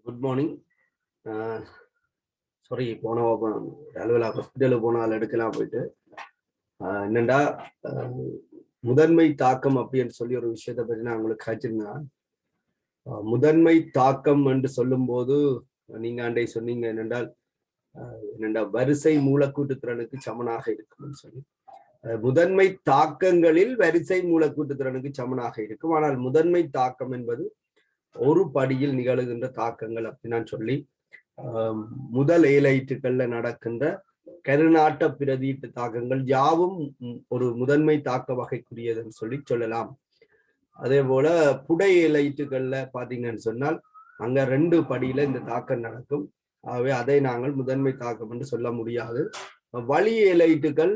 Good morning. Sorry, போன அலுவலக ஹாஸ்பிட்டலுக்கு போனால் எடுக்கலாம் போயிட்டு என்னண்டா முதன்மை தாக்கம் அப்படின்னு சொல்லி ஒரு விஷயத்தை பற்றி நான் உங்களுக்கு காய்ச்சிருந்தேன். முதன்மை தாக்கம் என்று சொல்லும் போது நீங்க அண்டை சொன்னீங்க என்னென்றால் வரிசை மூலக்கூட்டு திறனுக்கு சமனாக இருக்கும்னு சொல்லி. முதன்மை தாக்கங்களில் வரிசை மூலக்கூட்டு திறனுக்கு சமனாக இருக்கும். ஆனால் முதன்மை தாக்கம் என்பது ஒரு படியில் நிகழுகின்ற தாக்கங்கள் அப்படி நான் சொல்லி முதல் ஏலைட்டுகள்ல நடக்கின்ற கருநாட்ட பிரதீட்டு தாக்கங்கள் யாவும் ஒரு முதன்மை தாக்க வகைக்குரியதுன்னு சொல்லலாம். அதே போல புடை ஏலைட்டுகள்ல பாத்தீங்கன்னு சொன்னால் அங்க 2 படியில இந்த தாக்கம் நடக்கும். ஆகவே அதை நாங்கள் முதன்மை தாக்கம் என்று சொல்ல முடியாது. வழி ஏலைட்டுகள்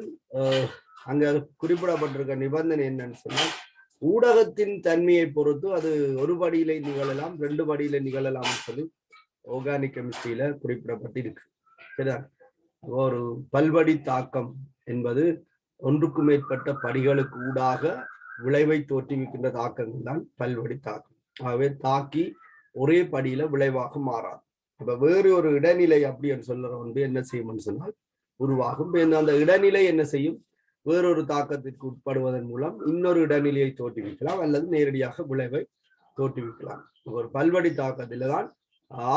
அங்க குறிப்பிடப்பட்டிருக்க நிபந்தனை என்னன்னு சொன்னால் ஊடகத்தின் தன்மையை பொறுத்து அது ஒரு படியில நிகழலாம், 2 படியில நிகழலாம் சொல்லி ஆர்கானிக் கெமிஸ்ட்ரியில குறிப்பிடப்பட்டிருக்கு. சரிதா? ஒரு பல்வடி தாக்கம் என்பது ஒன்றுக்கும் மேற்பட்ட படிகளுக்கு ஊடாக விளைவை தோற்றுவிக்கின்ற தாக்கங்கள் தான் பல்வடி தாக்கம். ஆகவே தாக்கி ஒரே படியில விளைவாக மாறாது. அப்ப வேறு ஒரு இடைநிலை அப்படின்னு சொல்ற என்ன செய்யும்னு சொன்னால் உருவாகும். அந்த இடைநிலை என்ன செய்யும்? வேறொரு தாக்கத்திற்கு உட்படுவதன் மூலம் இன்னொரு இடைநிலையை தோற்றுவிக்கலாம் அல்லது நேரடியாக விளைவை தோற்றுவிக்கலாம். ஒரு பல்வடி தாக்கத்தில தான்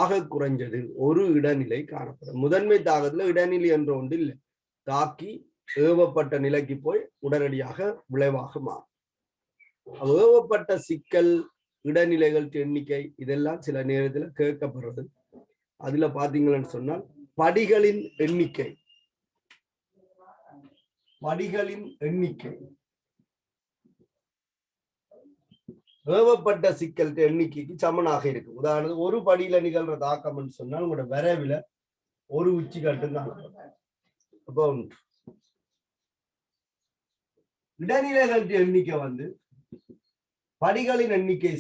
ஆக குறைஞ்சது ஒரு இடைநிலை காணப்படும். முதன்மை தாக்கத்துல இடைநிலை என்ற ஒன்று இல்லை. தாக்கி ஏவப்பட்ட நிலைக்கு போய் உடனடியாக விளைவாக மாறும். ஏவப்பட்ட சிக்கல், இடைநிலைகள் எண்ணிக்கை இதெல்லாம் சில நேரத்தில் கேட்கப்படுறது. அதுல பாத்தீங்கன்னு சொன்னால் படிகளின் எண்ணிக்கை ஏவப்பட்ட சிக்கல் எண்ணிக்கைக்கு சமனாக இருக்கு. உதாரணத்துக்கு ஒரு படியில நிகழ்ற தாக்கம் சொன்னால் உங்களோட விரைவில் ஒரு உச்சி கட்டுதான். அப்போ இடைநிலைகள் எண்ணிக்கை படிகளின் எண்ணிக்கை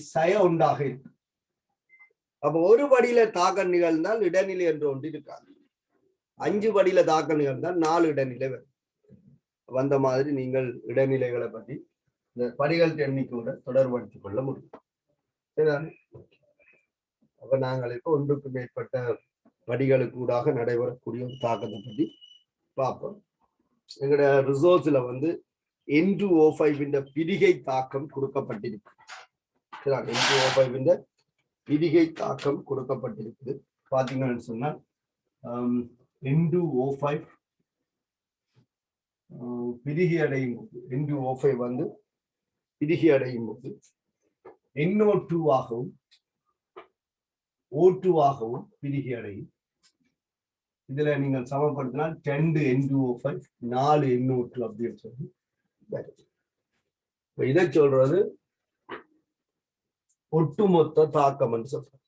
ஒன்றாக இருக்கு. அப்ப ஒரு படியில தாக்கம் நிகழ்ந்தால் இடைநிலை என்று ஒன்று இருக்காது. 5 படியில தாக்கம் நிகழ்ந்தால் 4 இடைநிலை வரும். வந்த மாதிரி நீங்கள் இடைநிலைகளை பற்றி இந்த படிகள் எண்ணிக்கையோட தொடர்படுத்திக் கொள்ள முடியும். சரிதான்? அப்ப நாங்கள் இப்போ ஒன்றுக்கு மேற்பட்ட படிகளுக்கு ஊடாக நடைபெறக்கூடிய ஒரு தாக்கத்தை பற்றி பார்ப்போம். எங்களோட ரிசோர்ஸ்ல N2O5 பிரிகை தாக்கம் கொடுக்கப்பட்டிருக்கு. N2O5 பிரிகை தாக்கம் கொடுக்கப்பட்டிருக்குது. பாத்தீங்கன்னு சொன்னால் N2O5 பிரிகை அடையும் போது N2O5 பிரிகை அடையும் போது NO2 ஆகவும் O2 ஆகவும் பிரிகை அடையும். இதுல நீங்கள் சமப்படுத்தினால் 2 N2O5 4 NO2 அப்படின்னு சொல்லி இதை சொல்றது ஒட்டுமொத்த தாக்கம் சொல்றோம்.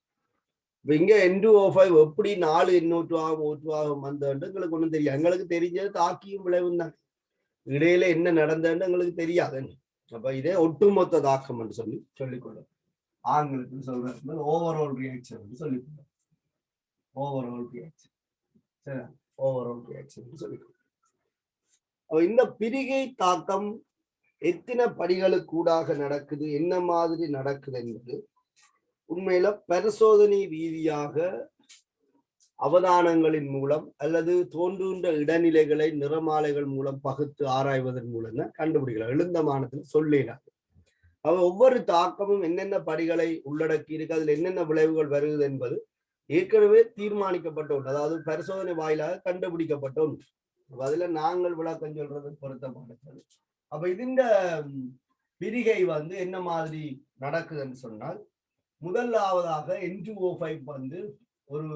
இங்க N2O5 எப்படி 4 NO2 ஆகும் O2 ஆகும் வந்தது எங்களுக்கு ஒண்ணும் தெரியாது. எங்களுக்கு தெரிஞ்சது தாக்கியும் விளைவும் தான். இடையில என்ன நடந்ததுன்னு எங்களுக்கு தெரியாது. அப்ப இதே ஒட்டுமொத்த தாக்கம் என்று சொல்லிக்கொள்ளும். ஆங்கிலத்தில் சொல்றது ஓவரால் ரியாக்ஷன் சொல்லிக்கொள்ளும். Overall reaction. சரி, ஓவரால் ரியாக்ஷன் சொல்லிக்கொள்ளும். இந்த பிரிகை தாக்கம் எத்தனை படிகளுக்கு கூடாக நடக்குது, என்ன மாதிரி நடக்குது என்பது உண்மையில பரிசோதனை ரீதியாக அவதானங்களின் மூலம் அல்லது தோன்றுகின்ற இடைநிலைகளை நிறமாலைகள் மூலம் பகுத்து ஆராய்வதன் மூலம் தான் கண்டுபிடிக்கலாம். எழுந்தமானத்தில் சொல்லலாது. ஒவ்வொரு தாக்கமும் என்னென்ன படிகளை உள்ளடக்கி இருக்கு, அதுல என்னென்ன விளைவுகள் வருகிறது என்பது ஏற்கனவே தீர்மானிக்கப்பட்ட ஒன்று. அதாவது பரிசோதனை வாயிலாக கண்டுபிடிக்கப்பட்ட ஒன்று. அதுல நாங்கள் விளக்கம் சொல்றது பொருத்தமானது. அப்ப இந்த பிரிகை என்ன மாதிரி நடக்குதுன்னு சொன்னால், முதலாவதாக N2O5 ஒரு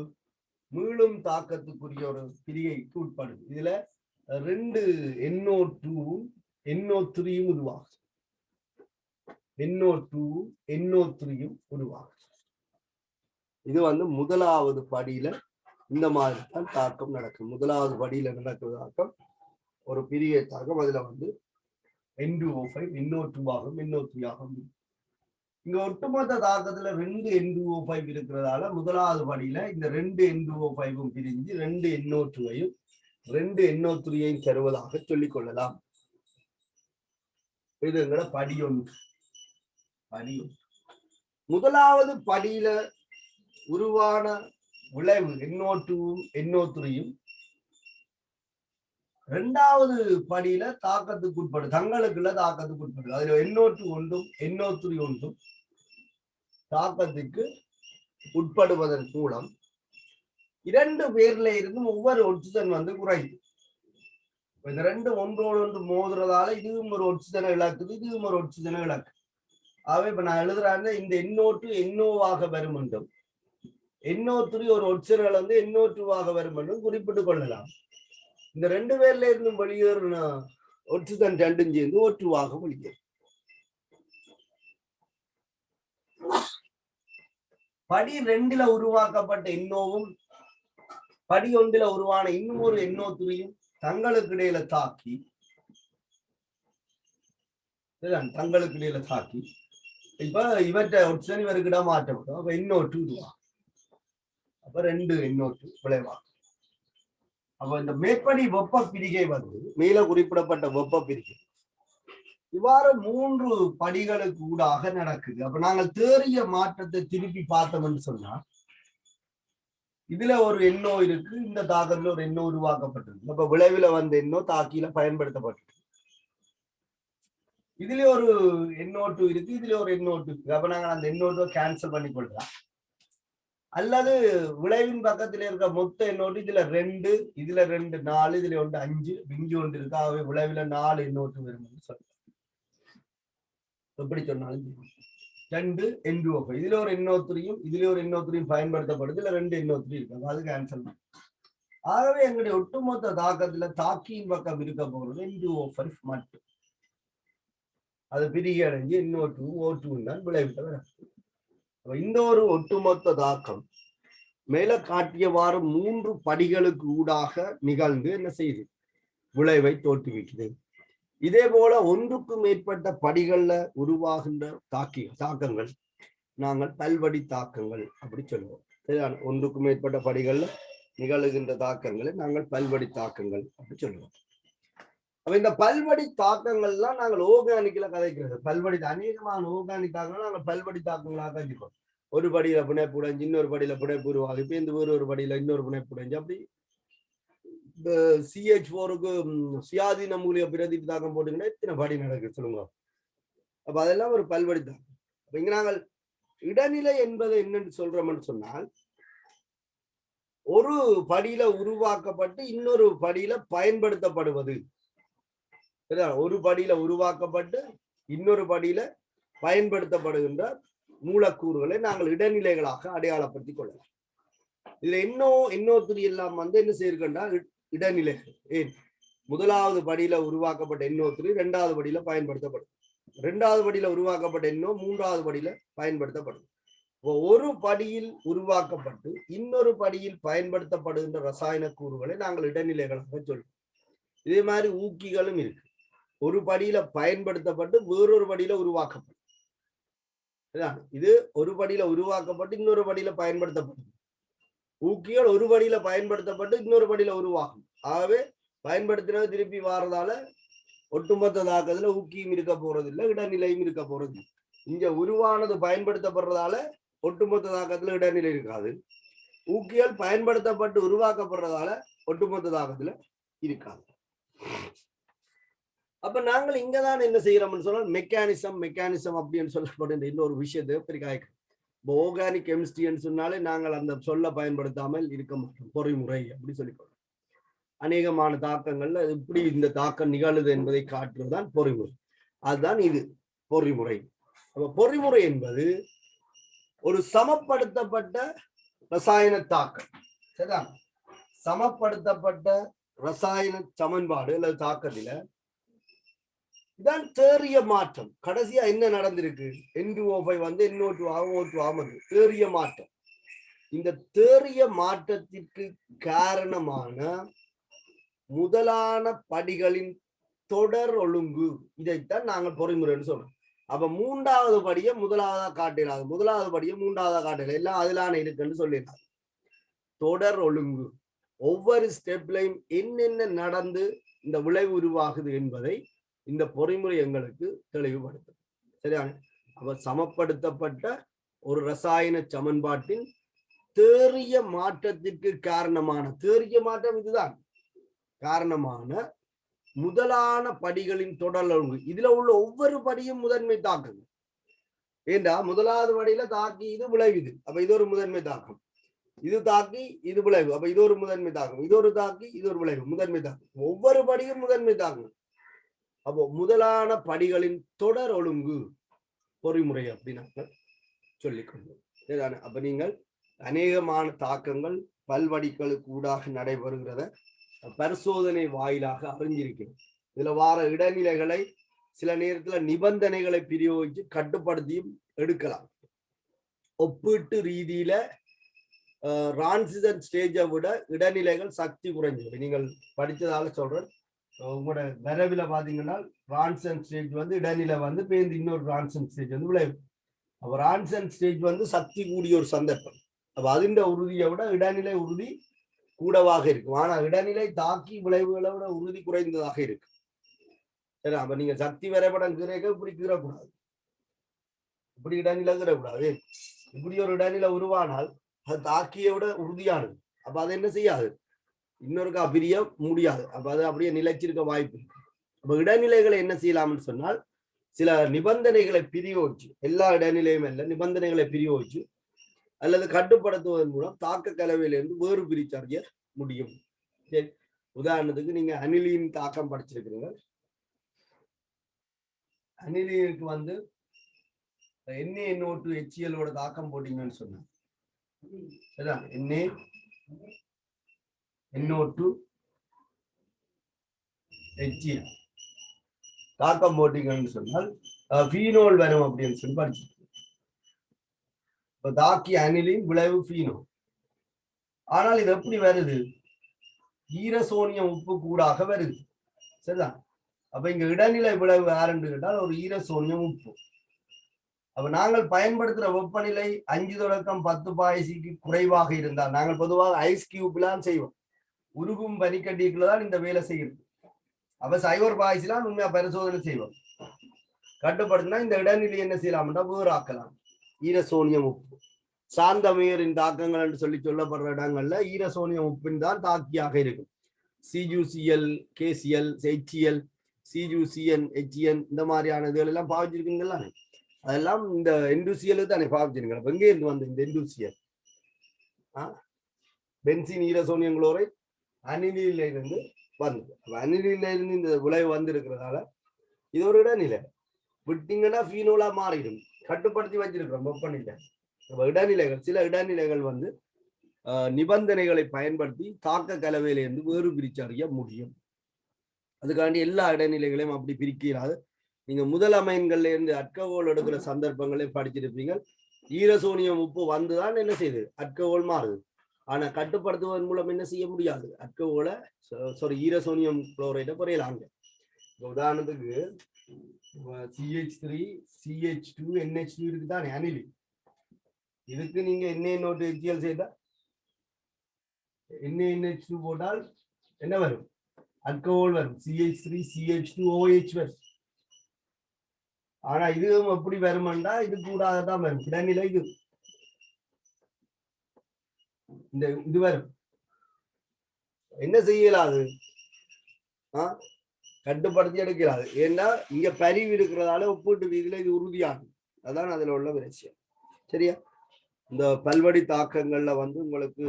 மீளும் தாக்கத்துக்குரிய ஒரு பிரிகைக்கு உட்படுது. இதுல 2 NO2வும் NO3யும் உருவாகுது. NO2வும் NO3யும் உருவாகுது. இது முதலாவது படியில இந்த மாதிரி தான் தாக்கம் நடக்கும். முதலாவது படியில நடக்கிற தாக்கம் ஒரு பிரிகை தாக்கம். அதுல N2O5 NO2 ஆகும் NO3 ஆகும். இங்க ஒட்டுமொத்த தாக்கத்துல 2 N2O5 இருக்கிறதால முதலாவது படியில இந்த 2 N2O5ம் பிரிஞ்சு 2 NO2ஐயும் 2 NO3ஐயும் தருவதாக சொல்லிக் கொள்ளலாம். இதுங்கிற படி ஒன்று. முதலாவது படியில உருவான விளைவு NO2 NO3 இரண்டாவது படியில தாக்கத்துக்கு உட்படும், தங்களுக்குள்ள தாக்கத்துக்கு உட்படும். அதுல NO2 ஒன்றும் NO3 ஒன்றும் தாக்கத்துக்கு உட்படுவதன் மூலம் இரண்டு பேர்ல இருந்தும் ஒவ்வொரு ஆக்சிஜன் வந்து குறையுது. இந்த ரெண்டு ஒன்றோடு ஒன்று மோதுறதால இதுவும் ஒரு ஆக்சிஜனை இழக்குது, இதுவும் ஒரு ஆக்சிஜனை இழக்குது. ஆகவே இப்ப நான் எழுதுறாங்க இந்த NO2 NO-வாக வரும் என்றும் NO3 ஒரு ஆக்சிஜன்கள் வந்து NO2-வாக வரும் என்றும் குறிப்பிட்டுக் கொள்ளலாம். இந்த ரெண்டு பேர்ல இருந்தும் வெளியேறின ஆக்சிஜன் ரெண்டும் சேர்ந்து O2-வாக வெளியேறும். படி 2ல உருவாக்கப்பட்ட NO-வும் படி 1ல உருவான இன்னும் ஒரு NO3-யும் தங்களுக்கு இடையில தாக்கி இப்ப இவற்றை ஆக்சிஜன் இவருக்கு இடம் மாற்றப்படும். அப்ப NO2 உருவாகும். அப்ப 2 NO2 விளைவாகும். அப்ப இந்த மேற்படி வெப்ப பிரிகை வந்து மேல குறிப்பிடப்பட்ட வெப்ப பிரிகை இவ்வாறு 3 படிகளுக்கு ஊடாக நடக்குது. அப்ப நாங்கள் தேறிய மாற்றத்தை திருப்பி பார்த்தோம் என்று சொன்னா இதுல ஒரு NO இருக்கு, இந்த தாக்கத்துல ஒரு NO உருவாக்கப்பட்டிருக்கு. அப்ப விளைவுல வந்த NO தாக்கியில பயன்படுத்தப்பட்டிருக்கு. இதுல ஒரு NO2 இருக்கு, இதுல ஒரு NO2 இருக்கு. அப்ப நாங்கள் அந்த NO2 கேன்சல் பண்ணி கொள்ளலாம். அல்லது விளைவின் பக்கத்துல இருக்க மொத்த NO2 இதுல 2, இதுல 2 4, இதுல 1 5, இங்கு 1 இருக்கு. ஆகவே விளைவுல 4 NO2 வரும் சொல்லலாம். எப்படி சொன்னாலும் 2 N2O5 இதுல ஒரு NO3யும் இதுல ஒரு NO3யும் பயன்படுத்தப்படுது. இதுல 2 NO3 இருக்கு. அது கேன்சல் பண்ணி. ஆகவே எங்களுடைய ஒட்டுமொத்த தாக்கத்துல தாக்கியின் பக்கம் இருக்க போறது N2O5 மட்டும். அது பிரிகை அடைஞ்சு NO2 O2 தான் விளைவிட்ட வர. இந்த ஒரு ஒட்டுமொத்த தாக்கம் மேல காட்டியவாறு 3 படிகளுக்கு ஊடாக நிகழ்ந்து என்ன செய்யுது, விளைவை தோற்றுவிக்குது. இதே போல ஒன்றுக்கு மேற்பட்ட படிகள்ல உருவாகின்ற தாக்கங்கள் நாங்கள் பல்வடி தாக்கங்கள் அப்படி சொல்லுவோம். ஒன்றுக்கு மேற்பட்ட படிகள்ல நிகழுகின்ற தாக்கங்களை நாங்கள் பல்வடி தாக்கங்கள் அப்படி சொல்லுவோம். அப்ப இந்த பல்வடி தாக்கங்கள்லாம் நாங்கள் ஓர்கானிக்ல கதைக்கிறது. பல்வடி அநேகமான ஓர்கானிக் தாக்கங்கள் நாங்கள் பல்வடி தாக்கங்களாக கதைக்கிறோம். ஒரு படியில பிணைப்பு உடைஞ்சு இன்னொரு படியில பிணைப்பு உருவாகி இப்ப இந்த ஒரு படியில இன்னொரு பிணைப்பு உடைஞ்சு அப்படி CH4க்கு சுயாதீன மூலிய பிரதிப தாக்கம் போட்டுங்கன்னா எத்தனை படி நடக்குது சொல்லுங்க. அப்ப அதெல்லாம் ஒரு பல்வடி தாக்கம். அப்ப இங்க நாங்கள் இடைநிலை என்பது என்னன்னு சொல்றோம்னு சொன்னால் ஒரு படியில உருவாக்கப்பட்டு இன்னொரு படியில பயன்படுத்தப்படுவது. ஒரு படியில உருவாக்கப்பட்டு இன்னொரு படியில பயன்படுத்தப்படுகின்ற மூலக்கூறுகளை நாங்கள் இடைநிலைகளாக அடையாளப்படுத்திக் கொள்ளலாம். இதுல NO3 எல்லாம் வந்து என்ன செய்யிருக்கா இடைநிலைகள். ஏன் முதலாவது படியில உருவாக்கப்பட்ட NO3 இரண்டாவது படியில பயன்படுத்தப்படும், இரண்டாவது படியில உருவாக்கப்பட்ட NO மூன்றாவது படியில பயன்படுத்தப்படும். ஒரு படியில் உருவாக்கப்பட்டு இன்னொரு படியில் பயன்படுத்தப்படுகின்ற ரசாயன கூறுகளை நாங்கள் இடைநிலைகளாக சொல்றோம். இதே மாதிரி ஊக்கிகளும் இருக்கு. ஒரு படியில பயன்படுத்தப்பட்டு வேறொரு படியில உருவாக்கப்படும். இது ஒரு படியில உருவாக்கப்பட்டு இன்னொரு படியில பயன்படுத்தப்படும். ஊக்கிகள் ஒரு படியில பயன்படுத்தப்பட்டு இன்னொரு படியில உருவாகும். ஆகவே பயன்படுத்தினது திருப்பி வாரதால ஒட்டுமொத்த தாக்கத்துல ஊக்கியும் இருக்க போறது இல்லை, இடைநிலையும் இருக்க போறது. இங்க உருவானது பயன்படுத்தப்படுறதால ஒட்டுமொத்த தாக்கத்துல இடைநிலை இருக்காது. ஊக்கிகள் பயன்படுத்தப்பட்டு உருவாக்கப்படுறதால ஒட்டுமொத்த தாக்கத்துல இருக்காது. அப்ப நாங்கள் இங்கதான் என்ன செய்யறோம்னு சொன்னா மெக்கானிசம் அப்படின்னு சொல்லப்படுகின்ற இன்னொரு விஷயத்தை பிரிக்காய்க்கிறோம். இப்போ ஆர்கானிக் கெமிஸ்ட்ரின்னு சொன்னாலே நாங்கள் அந்த சொல்ல பயன்படுத்தாமல் இருக்க மாட்டோம். பொறிமுறை அப்படி சொல்லிக்கொள்ளும். அநேகமான தாக்கங்கள்ல எப்படி இந்த தாக்கம் நிகழுது என்பதை காட்டுறதுதான் பொறிமுறை. அதுதான் இது பொறிமுறை. அப்ப பொறிமுறை என்பது ஒரு சமப்படுத்தப்பட்ட ரசாயன தாக்கம். சரிதான்? சமப்படுத்தப்பட்ட ரசாயன சமன்பாடு அல்லது தாக்கத்தில இதான் தேறிய மாற்றம். கடைசியா என்ன நடந்திருக்கு? N2O5 வந்து NO2 ஆகும், O2 ஆகும். தேறிய மாற்றம். இந்த தேறிய மாற்றத்திற்கு காரணமான முதலான படிகளின் தொடர் ஒழுங்கு, இதைத்தான் நாங்கள் பொறிமுறைன்னு சொல்றோம். அப்ப மூன்றாவது படியை முதலாவதா காட்டினாது, முதலாவது படியை மூன்றாவதா காட்டல, எல்லாம் அதிலான இருக்குன்னு சொல்லிடுறாங்க. தொடர் ஒழுங்கு, ஒவ்வொரு ஸ்டெப்லையும் என்னென்ன நடந்து இந்த விளைவு உருவாகுது என்பதை இந்த பொறிமுறை எங்களுக்கு தெளிவுபடுத்தும். சரியான? அப்ப சமப்படுத்தப்பட்ட ஒரு ரசாயன சமன்பாட்டின் தேறிய மாற்றத்திற்கு காரணமான தேறிய மாற்றம் இதுதான் காரணமான முதலான படிகளின் தொடர் ஒழுங்கு. இதுல உள்ள ஒவ்வொரு படியும் முதன்மை தாக்கங்கள். ஏண்டா முதலாவது படியில தாக்கி இது விளைவுது, அப்ப இது ஒரு முதன்மை தாக்கம். இது தாக்கி இது விளைவு, அப்ப இது ஒரு முதன்மை தாக்கம். இது ஒரு தாக்கி இது ஒரு விளைவு, முதன்மை தாக்கம். ஒவ்வொரு படியும் முதன்மை தாக்கம். அப்போ முதலான படிகளின் தொடர் ஒழுங்கு பொறிமுறை அப்படின்னு சொல்லிக்கொண்டோம். அப்ப நீங்கள் அநேகமான தாக்கங்கள் பல்வடிகளுக்கு ஊடாக நடைபெறுகிறத பரிசோதனை வாயிலாக அறிஞ்சிருக்கிறோம். இதுல வார இடைநிலைகளை சில நேரத்துல நிபந்தனைகளை பிரயோகிச்சு கட்டுப்படுத்தியும் எடுக்கலாம். ஒப்பீட்டு ரீதியில ரான்சிசன் ஸ்டேஜை விட இடைநிலைகள் சக்தி குறைஞ்சது. நீங்கள் படிச்சதால சொல்றேன். உங்களோட விரைவில் பாத்தீங்கன்னா ரான்சன் ஸ்டேஜ் வந்து இடைநிலை வந்து பேருந்து இன்னொரு ரான்சன் ஸ்டேஜ் வந்து விளைவு. அப்ப ரான்சன் ஸ்டேஜ் வந்து சக்தி கூடிய ஒரு சந்தர்ப்பம். அப்ப அதிண்ட உறுதியை விட இடைநிலை உறுதி கூடவாக இருக்கும். ஆனா இடைநிலை தாக்கி விளைவுகளை விட உறுதி குறைந்ததாக இருக்கு. சரி, அப்ப நீங்க சக்தி வரைபடம் கீரைக்க இப்படி கீறக்கூடாது, இப்படி இடைநிலை கீறக்கூடாது. இப்படி ஒரு இடைநிலை உருவானால் அது தாக்கியை விட உறுதியானது. அப்ப அது என்ன செய்யாது, இன்னொருக்கா பிரிய முடியாது. அப்ப அது அப்படியே நிலைச்சிருக்க வாய்ப்பு. அப்ப இடைநிலைகளை என்ன செய்யலாம்னு சொன்னால் சில நிபந்தனைகளை பிரியோச்சு, எல்லா இடைநிலையும் அல்ல, நிபந்தனைகளை பிரியோச்சு அல்லது கட்டுப்படுத்துவதன் மூலம் தாக்க கலவையிலிருந்து வேறு பிரிச்சறிய முடியும். சரி, உதாரணத்துக்கு நீங்க அனிலின் தாக்கம் படிச்சிருக்கிறீங்க. அனிலினுக்கு வந்து NaNO2 HCl தாக்கம் போட்டீங்கன்னு சொன்னா NaNO2 HCl தாக்கம் போட்டீங்கன்னு சொன்னால் ஃபீனோல் வரும் அப்படின்னு சொல்லி படிச்சிருக்கோம். இப்ப தாக்கி அனிலின் விளைவு ஃபீனோல். ஆனால் இது எப்படி வருது, ஈரசோனியம் உப்பு கூடாக வருது. சரிதான். அப்ப இங்க இடைநிலை விளைவு யாருன்னு கேட்டால் ஒரு ஈரசோனியம் உப்பு. அப்ப நாங்கள் பயன்படுத்துற வெப்பநிலை 5 தொடக்கம் 10 பாய்சிக்கு குறைவாக இருந்தால் நாங்கள் பொதுவாக ஐஸ் கியூப்லாம் செய்வோம். உருகும் பனிக்கட்டிக்குள்ளதான் இந்த வேலை செய்யும். அப்ப சைவர் பாய்சிலாம் உண்மையா பரிசோதனை செய்வோம். கட்டுப்படுத்தினா இந்த இடைநிலை என்ன செய்யலாம்னா வேறாக்கலாம். ஈரசோனியம் உப்பு சாந்தமையரின் தாக்கங்கள் என்று சொல்லப்படுற இடங்கள்ல ஈரசோனியம் உப்பின் தான் தாக்கியாக இருக்கும். CuCl, KCl, HCl, CuCN, HCN இந்த மாதிரியான இதுகள் எல்லாம் பாவிச்சிருக்கீங்களா? அதெல்லாம் இந்த NaCl தானே பாவிச்சிருக்கீங்க. எங்கே இருந்து வந்து இந்த NaCl? பென்சின் ஈரசோனியம் குளோரைட் அனிலில இருந்து வந்து, அனிலில இருந்து இந்த விளைவு வந்து இருக்கிறதால இது ஒரு இடைநிலை. விட்டீங்கன்னா ஃபீனோலா மாறிடும். கட்டுப்படுத்தி வச்சிருக்கிறோம் வெப்பநிலை. இடைநிலைகள், சில இடைநிலைகள் வந்து நிபந்தனைகளை பயன்படுத்தி தாக்க கலவையிலிருந்து வேறு பிரிச்சறிய முடியும். அதுக்காண்டி எல்லா இடைநிலைகளையும் அப்படி பிரிக்கிறாது. நீங்க முதல் அமைன்கள்ல இருந்து அல்கஹால் எடுக்கிற சந்தர்ப்பங்களையும் படிச்சிருப்பீங்க. ஈரசோனியம் உப்பு வந்துதான் என்ன செய்யுது, அல்கஹால் மாறுது. ஆனா கட்டுப்படுத்துவதன் மூலம் என்ன செய்ய முடியாது, அல்கஹாலை ஈரசோனியம் குளோரைடை குறையலாங்க. உதாரணத்துக்கு CH3 CH2 NH2 இருக்குதானே அனிலி. இதுக்கு நீங்க NaNO2 HCl செய்தா NaNH2 போட்டால் என்ன வரும், அல்கஹால் வரும். CH3 CH2 OH வரும். ஆனா இதுவும் எப்படி வரும்னா இது கூடாதான் வரும். இடைநிலை இது வரும். என்ன செய்யலாது, கட்டுப்படுத்தி எடுக்கிறாது. ஏன்னா இங்க பரிவு இருக்கிறதால ஒப்பீட்டு ரீதியில இது உறுதியாகும். அதான் அதுல உள்ள விஷயம். சரியா? இந்த பல்வடி தாக்கங்கள்ல வந்து உங்களுக்கு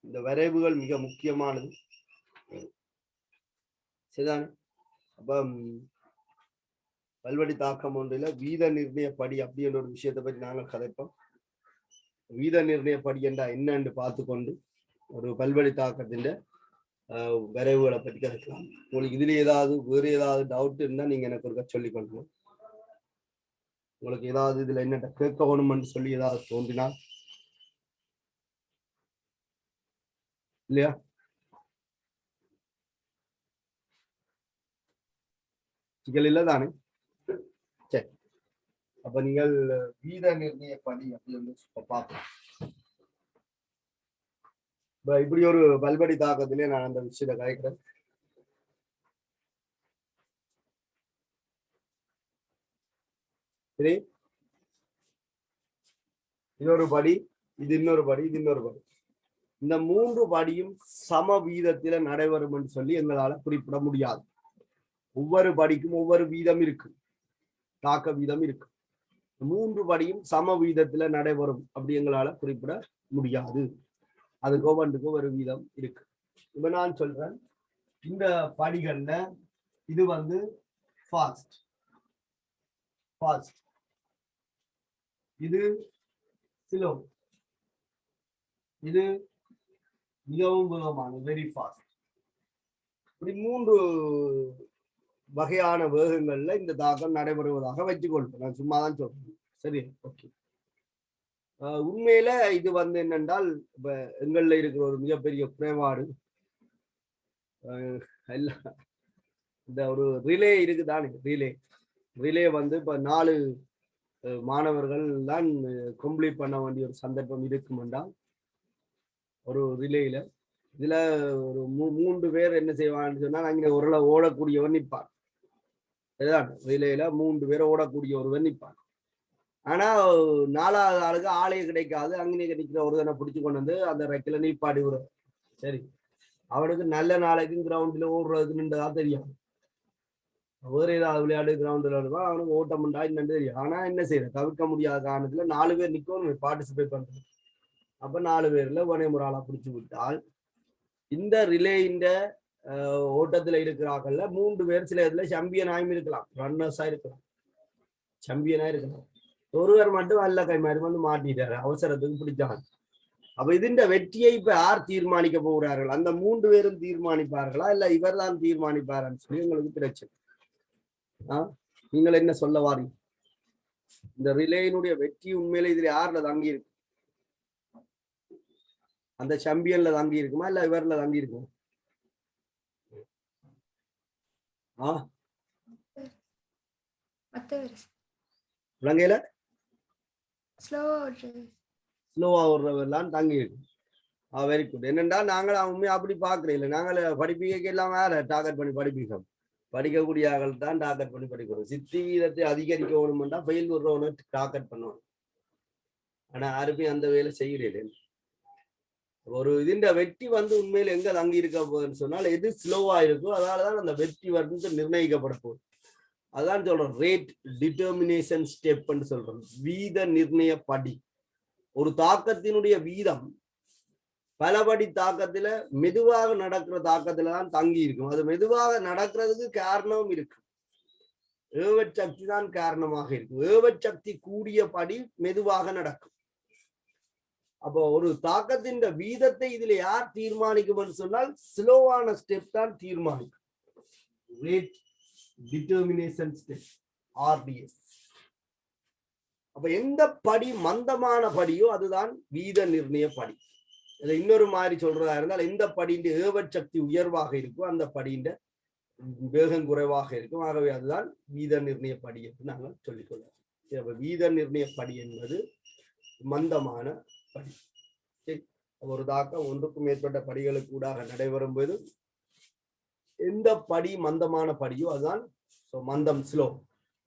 இந்த வரைவுகள் மிக முக்கியமானது. சரிதானே? அப்ப பல்வடி தாக்கம் ஒன்றில் வீத நிர்ணயப்படி அப்படின்ற ஒரு விஷயத்தை பற்றி நாங்கள் கதைப்போம். வீத நிர்ணயப்படி என்றா என்னன்னு பார்த்து கொண்டு ஒரு பல்வடி தாக்கத்தின் வரைவுகளை பற்றி கதைக்கலாம். உங்களுக்கு இதுல ஏதாவது வேறு ஏதாவது டவுட் இருந்தா நீங்க எனக்கு ஒருக்கா சொல்லிக் கொள்ளணும். உங்களுக்கு ஏதாவது இதுல என்ன கேட்கணும்னு சொல்லி ஏதாவது தோன்றினால் இல்லையா? சிக்கல் இல்லை தானே? சரி, அப்ப நீங்கள் வீத நிர்ணயப்படி அப்படின்னு பார்க்கலாம். இப்படி ஒரு பல்வடி தாக்கத்திலே நான் அந்த விஷயத்தை கலைக்கிறேன். சரி, இது ஒரு படி, இது இன்னொரு படி, இது இன்னொரு படி. இந்த 3 படியும் சம வீதத்தில நடைபெறும் என்று சொல்லி எங்களால குறிப்பிட முடியாது. ஒவ்வொரு படிக்கும் ஒவ்வொரு வீதம் இருக்கு, தாக்க வீதம் இருக்கு. 3 படியும் சம வீதத்தில நடைபெறும் அப்படி எங்களால குறிப்பிட முடியாது. அது ஒவ்வொன்றுக்கும் ஒரு வீதம் இருக்கு. இப்ப நான் சொல்றேன், இந்த படிகள்ல இது வந்து ஃபாஸ்ட், இது ஸ்லோ, இது மிகவும் வேகமான வெரி ஃபாஸ்ட். இப்படி 3 வகையான வேகங்கள்ல இந்த தாக்கம் நடைபெறுவதாக வச்சுக்கொள்றேன். நான் சும்மா தான் சொல்றேன். சரி, ஓகே. உண்மையில இது வந்து என்னென்றால், இப்ப எங்கள்ல இருக்கிற ஒரு மிகப்பெரிய குறைபாடு, இந்த ஒரு ரிலே இருக்குதானே, ரிலே வந்து இப்ப 4 மாணவர்கள் தான் கம்ப்ளீட் பண்ண வேண்டிய ஒரு சந்தர்ப்பம் இருக்குமெண்டா ஒரு ரிலேயில இதுல ஒரு 3 பேர் என்ன செய்வாங்கன்னு சொன்னா, அங்கே ஓரளவு ஓடக்கூடியவன் நிற்பான். இதுதான் ரிலேயில 3 பேர் ஓடக்கூடிய ஒருவன் நிற்பான். ஆனா 4வது ஆளுக்கு ஆளே கிடைக்காது. அங்கே கிடைக்கிற ஒருவனை பிடிச்சு கொண்டு வந்து அந்த ரெக்கில நீப்பாடி விடும். சரி, அவனுக்கு நல்ல நாளைக்கும் கிரவுண்ட்ல ஓடுறதுக்கு நின்றதா தெரியும். வேற ஏதாவது விளையாடு கிரவுண்டில் இருக்கும், அவனுக்கு ஓட்டம் உண்டா என்னன்னு தெரியும். ஆனா என்ன செய்யற, தவிர்க்க முடியாத காரணத்துல 4 பேர் நிற்கும் பார்ட்டிசிபேட் பண்றது. அப்ப 4 பேர்ல ஒரே ஒரு ஆளா பிடிச்சு விட்டால், இந்த ரிலேயின் ஓட்டத்துல இருக்கிறாங்கல்ல 3 பேர் சில இதுல சாம்பியன் ஆயும் இருக்கலாம், ரன்னர்ஸா இருக்கலாம், சாம்பியனா இருக்கலாம். ஒருவர் மட்டும் அல்ல கை மாதிரி வந்து மாட்டிட்டாரு, அவசரத்துக்கு பிடிச்சாங்க. அப்ப இதுண்ட வெற்றியை இப்ப யார் தீர்மானிக்க போகிறார்கள்? அந்த 3 பேரும் தீர்மானிப்பார்களா இல்ல இவர் தான் தீர்மானிப்பாருன்னு சொல்லி உங்களுக்கு பிரச்சனை. நீங்கள் என்ன சொல்ல வாரீங்க? இந்த ரிலேயினுடைய வெற்றி உண்மையில இதுல யாருல தங்கி இருக்கு? அந்த சாம்பியன்ல தங்கி இருக்குமா இல்ல இவர்ல தங்கி இருக்குமா? விலங்கையில ஸ்லோவா ஓடுறவெல்லாம் தங்கி இருக்கு. Very good. என்னண்டா நாங்கள் உண்மையா அப்படி பாக்குறேன் இல்லை, நாங்கள் படிப்பிக்க எல்லாம் வேற டார்கெட் பண்ணி படிப்பிக்கோம். படிக்கக்கூடிய ஆக்கள் தான் டார்கெட் பண்ணி படிக்கிறோம். சித்தி வீதத்தை அதிகரிக்க வேணும்னா ஃபெயில் விடுறவனு டார்கெட் பண்ணுவோம். ஆனா யாருமே அந்த வேலை செய்கிறேன். ஒரு இதுண்ட வெற்றி வந்து உண்மையில எங்க தங்கி இருக்க போகுதுன்னு சொன்னால், எது ஸ்லோவா இருக்கோ அதனாலதான் அந்த வெற்றி வந்து நிர்ணயிக்கப்பட போகுது. அதான் சொல்றோம் ரேட் டிட்டர்மினேஷன் ஸ்டெப்னு சொல்றோம், வீத நிர்ணய படி. ஒரு தாக்கத்தினுடைய வீதம் பலபடி தாக்கத்துல மெதுவாக நடக்கிற தாக்கத்துல தான் தங்கி இருக்கும். அது மெதுவாக நடக்கிறதுக்கு காரணமும் இருக்கு, ஏவச்சக்தி தான் காரணமாக இருக்கும். ஏவச்சக்தி கூடிய படி மெதுவாக நடக்கும். அப்போ ஒரு தாக்கத்தின் வீதத்தை இதுல யார் தீர்மானிக்கும் சொன்னால் ஸ்லோவான ஸ்டெப் தான் தீர்மானிக்கும். Rate determination step, RDS. அப்ப எந்த படி மந்தமான படியோ அதுதான் வீத நிர்ணய படி. இதை இன்னொரு மாதிரி சொல்றதா இருந்தால், எந்த படியின் ஏவச்சக்தி உயர்வாக இருக்கும் அந்த படியின் வேகம் குறைவாக இருக்கும். ஆகவே அதுதான் வீத நிர்ணய படி என்று நாங்கள் சொல்லிக்கொள்ளலாம். வீத நிர்ணய படி என்பது மந்தமான படி. ஒரு தாக்கம் ஒன்றுக்கும் மேற்பட்ட படிகளுக்கு ஊடாக நடைபெறும் போது எந்த படி மந்தமான படியோ அதுதான் மந்தம், ஸ்லோ.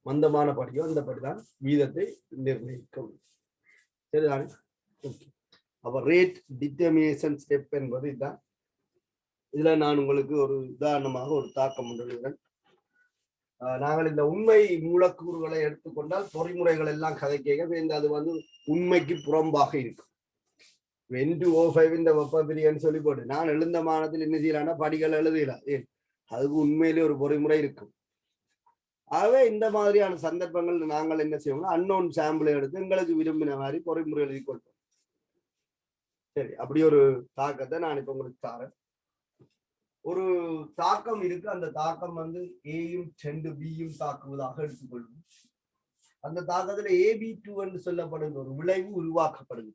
மந்தமான படியோ அந்த படிதான் வீதத்தை நிர்ணயிக்கும். சரிதானே? அப்ப ரேட் டிட்டர்மினேஷன் ஸ்டெப் என்பது இதுதான். இதுல நான் உங்களுக்கு ஒரு உதாரணமாக ஒரு தாக்கம் கொண்டுள்ளேன். நாங்கள் இந்த உண்மை மூலக்கூறுகளை எடுத்துக்கொண்டால் பொறிமுறைகள் எல்லாம் கதைக்க அது வந்து உண்மைக்கு புறம்பாக இருக்கும். N2O5 இந்த வெப்ப பிரியன்னு சொல்லி போட்டு நான் எழுந்த மானத்தில் என்ன செய்யலாம்னா படிகள் எழுதல, அதுக்கு உண்மையிலே ஒரு பொறிமுறை இருக்கும். ஆகவே இந்த மாதிரியான சந்தர்ப்பங்கள் நாங்கள் என்ன செய்வோம்னா அன்னோன் சாம்பிளை எடுத்து எங்களுக்கு விரும்பின மாதிரி பொறிமுறை எழுதி கொள்வோம். சரி, அப்படி ஒரு தாக்கத்தை நான் இப்ப உங்களுக்கு தாரேன். ஒரு தாக்கம் இருக்கு, அந்த தாக்கம் வந்து ஏயும் 2Bயும் தாக்குவதாக எடுத்துக்கொள்வோம். அந்த தாக்கத்துல AB2 என்று சொல்லப்படுகிற ஒரு விளைவு உருவாக்கப்படுது.